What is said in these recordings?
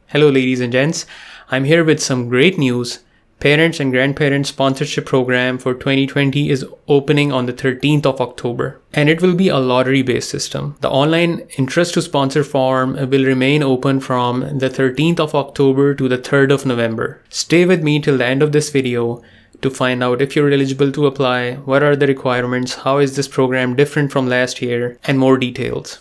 Hello ladies and gents, I'm here with some great news. Parents and Grandparents Sponsorship Program for 2020 is opening on the 13th of October, and it will be a lottery-based system. The online interest to sponsor form will remain open from the 13th of October to the 3rd of November. Stay with me till the end of this video to find out if you're eligible to apply, what are the requirements, how is this program different from last year, and more details.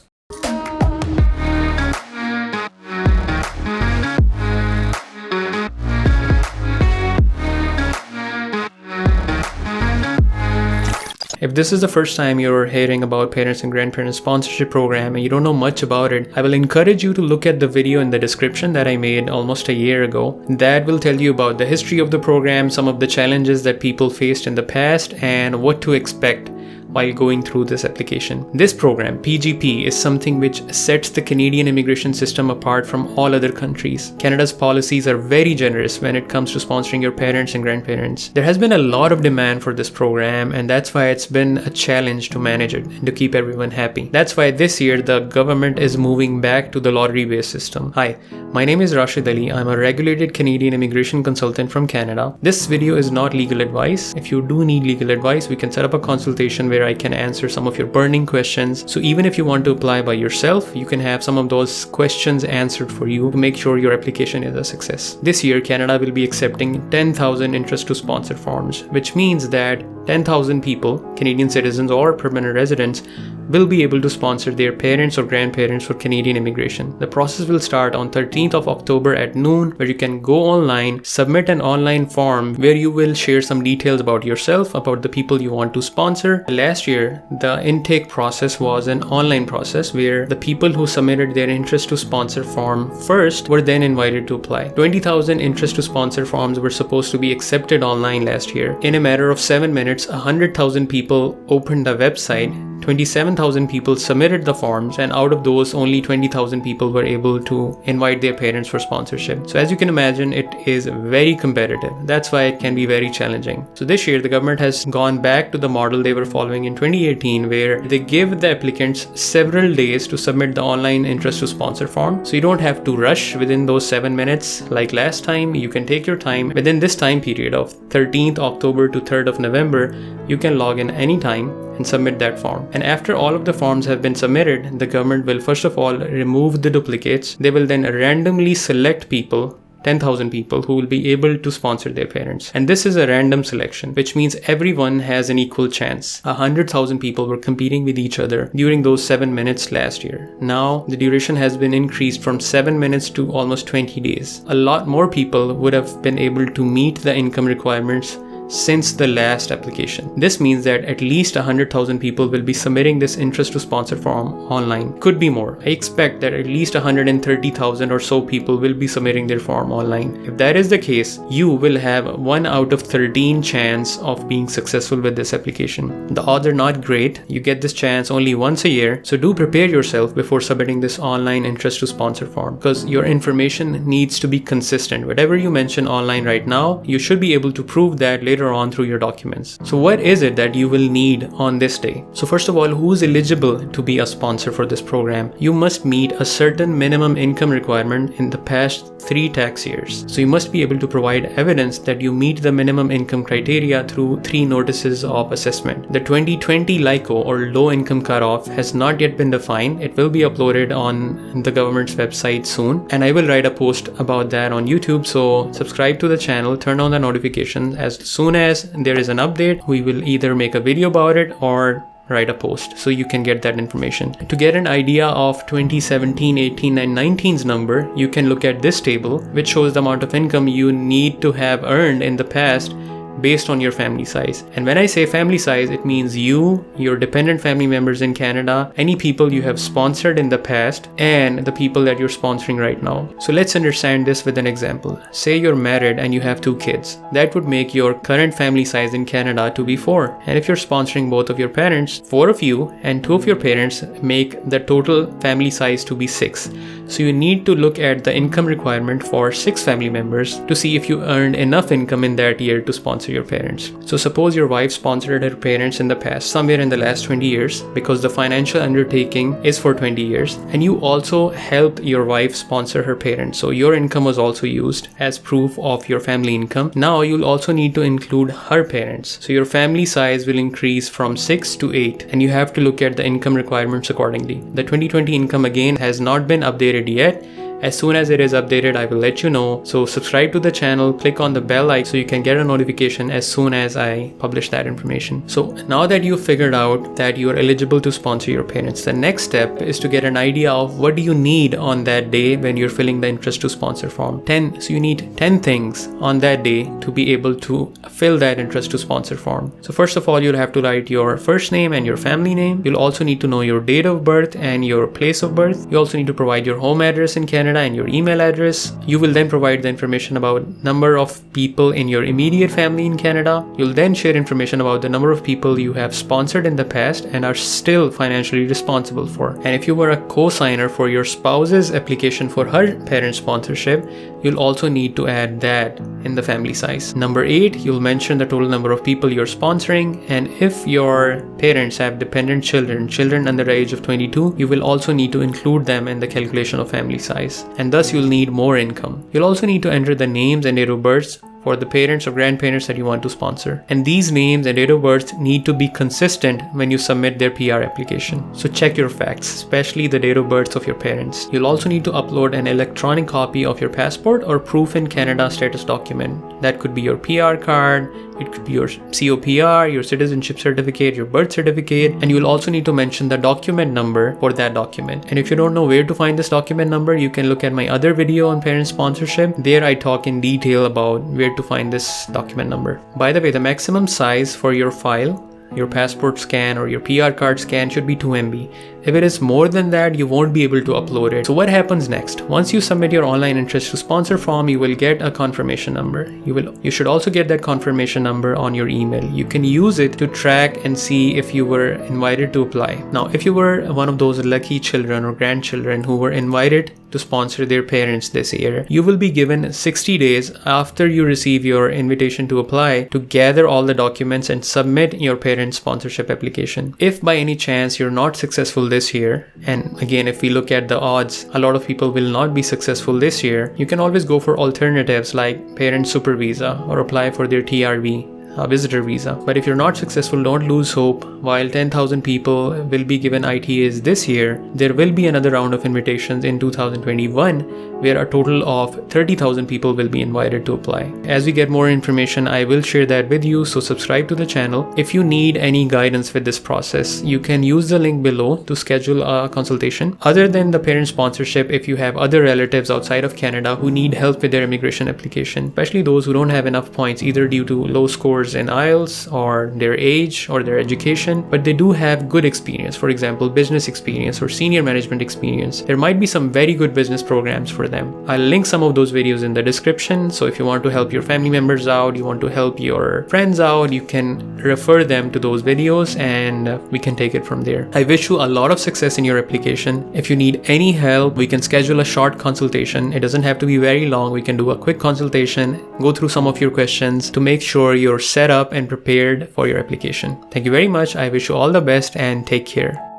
If this is the first time you're hearing about Parents and Grandparents Sponsorship Program and you don't know much about it, I will encourage you to look at the video in the description that I made almost a year ago. That will tell you about the history of the program, some of the challenges that people faced in the past, and what to expect while going through this application. This program, PGP, is something which sets the Canadian immigration system apart from all other countries. Canada's policies are very generous when it comes to sponsoring your parents and grandparents. There has been a lot of demand for this program, and that's why it's been a challenge to manage it and to keep everyone happy. That's why this year the government is moving back to the lottery-based system. Hi, my name is Rashid Ali. I'm a regulated Canadian immigration consultant from Canada. This video is not legal advice. If you do need legal advice, we can set up a consultation where I can answer some of your burning questions. So even if you want to apply by yourself, you can have some of those questions answered for you to make sure your application is a success. This year, Canada will be accepting 10,000 interest to sponsor forms, which means that 10,000 people, Canadian citizens or permanent residents, will be able to sponsor their parents or grandparents for Canadian immigration. The process will start on 13th of October at noon, where you can go online, submit an online form where you will share some details about yourself, about the people you want to sponsor. Last year, the intake process was an online process where the people who submitted their interest to sponsor form first were then invited to apply. 20,000 interest to sponsor forms were supposed to be accepted online last year. In a matter of 7 minutes, 100,000 people opened the website, 27,000 people submitted the forms, and out of those, only 20,000 people were able to invite their parents for sponsorship. So as you can imagine, it is very competitive. That's why it can be very challenging. So this year, the government has gone back to the model they were following in 2018, where they give the applicants several days to submit the online interest to sponsor form. So you don't have to rush within those 7 minutes like last time. You can take your time. Within this time period of 13th October to 3rd of November, you can log in anytime and submit that form. And after all of the forms have been submitted, the government will first of all remove the duplicates. They will then randomly select people, 10,000 people, who will be able to sponsor their parents. And this is a random selection, which means everyone has an equal chance. 100,000 people were competing with each other during those 7 minutes last year. Now, the duration has been increased from 7 minutes to almost 20 days. A lot more people would have been able to meet the income requirements since the last application. This means that at least 100,000 people will be submitting this interest to sponsor form online. Could be more. I expect that at least 130,000 or so people will be submitting their form online. If that is the case, you will have 1 out of 13 chance of being successful with this application. The odds are not great. You get this chance only once a year, so do prepare yourself before submitting this online interest to sponsor form, because your information needs to be consistent. Whatever you mention online right now, you should be able to prove that later on through your documents. So what is it that you will need on this day? So first of all, who's eligible to be a sponsor for this program? You must meet a certain minimum income requirement in the past 3 tax years. So you must be able to provide evidence that you meet the minimum income criteria through 3 notices of assessment. The 2020 LICO or low income cutoff has not yet been defined. It will be uploaded on the government's website soon, and I will write a post about that on YouTube. So subscribe to the channel, turn on the notifications. As soon as there is an update, we will either make a video about it or write a post so you can get that information. To get an idea of 2017, 18 and 19's number, you can look at this table, which shows the amount of income you need to have earned in the past based on your family size. And when I say family size, it means you, your dependent family members in Canada, any people you have sponsored in the past, and the people that you're sponsoring right now. So let's understand this with an example. Say you're married and you have 2 kids. That would make your current family size in Canada to be 4. And if you're sponsoring both of your parents, 4 of you and 2 of your parents make the total family size to be 6. So you need to look at the income requirement for 6 family members to see if you earned enough income in that year to sponsor sponsor your parents. So suppose your wife sponsored her parents in the past, somewhere in the last 20 years, because the financial undertaking is for 20 years, and you also helped your wife sponsor her parents. So your income was also used as proof of your family income. Now you'll also need to include her parents. So your family size will increase from 6 to 8, and you have to look at the income requirements accordingly. The 2020 income again has not been updated yet. As soon as it is updated, I will let you know. So subscribe to the channel, click on the bell icon so you can get a notification as soon as I publish that information. So now that you've figured out that you are eligible to sponsor your parents, the next step is to get an idea of what do you need on that day when you're filling the interest to sponsor form. So you need 10 things on that day to be able to fill that interest to sponsor form. So first of all, you'll have to write your first name and your family name. You'll also need to know your date of birth and your place of birth. You also need to provide your home address in Canada and your email address. You will then provide the information about number of people in your immediate family in Canada. You'll then share information about the number of people you have sponsored in the past and are still financially responsible for. And if you were a co-signer for your spouse's application for her parent sponsorship, you'll also need to add that in the family size. Number 8, you'll mention the total number of people you're sponsoring, and if your parents have dependent children under the age of 22, you will also need to include them in the calculation of family size, and thus you'll need more income. You'll also need to enter the names and date of births for the parents or grandparents that you want to sponsor. And these names and date of birth need to be consistent when you submit their PR application. So check your facts, especially the date of birth of your parents. You'll also need to upload an electronic copy of your passport or proof in Canada status document. That could be your PR card, it could be your COPR, your citizenship certificate, your birth certificate, and you'll also need to mention the document number for that document. And if you don't know where to find this document number, you can look at my other video on parent sponsorship. There I talk in detail about where to find this document number. By the way, the maximum size for your file, your passport scan or your PR card scan, should be 2 MB. If it is more than that, you won't be able to upload it. So what happens next? Once you submit your online interest to sponsor form, you will get a confirmation number. You should also get that confirmation number on your email. You can use it to track and see if you were invited to apply. Now, if you were one of those lucky children or grandchildren who were invited to sponsor their parents this year, you will be given 60 days after you receive your invitation to apply to gather all the documents and submit your parent sponsorship application. If by any chance you're not successful this year, and again, if we look at the odds, a lot of people will not be successful this year, you can always go for alternatives like parent super visa or apply for their TRV, a visitor visa. But if you're not successful, don't lose hope. While 10,000 people will be given ITAs this year, there will be another round of invitations in 2021 where a total of 30,000 people will be invited to apply. As we get more information, I will share that with you, so subscribe to the channel. If you need any guidance with this process, you can use the link below to schedule a consultation. Other than the parent sponsorship, if you have other relatives outside of Canada who need help with their immigration application, especially those who don't have enough points either due to low scores in IELTS or their age or their education, but they do have good experience, for example, business experience or senior management experience, there might be some very good business programs for them. I'll link some of those videos in the description, so if you want to help your family members out, you want to help your friends out, you can refer them to those videos and we can take it from there. I wish you a lot of success in your application. If you need any help, we can schedule a short consultation. It doesn't have to be very long. We can do a quick consultation, go through some of your questions to make sure you're set up and prepared for your application. Thank you very much. I wish you all the best and take care.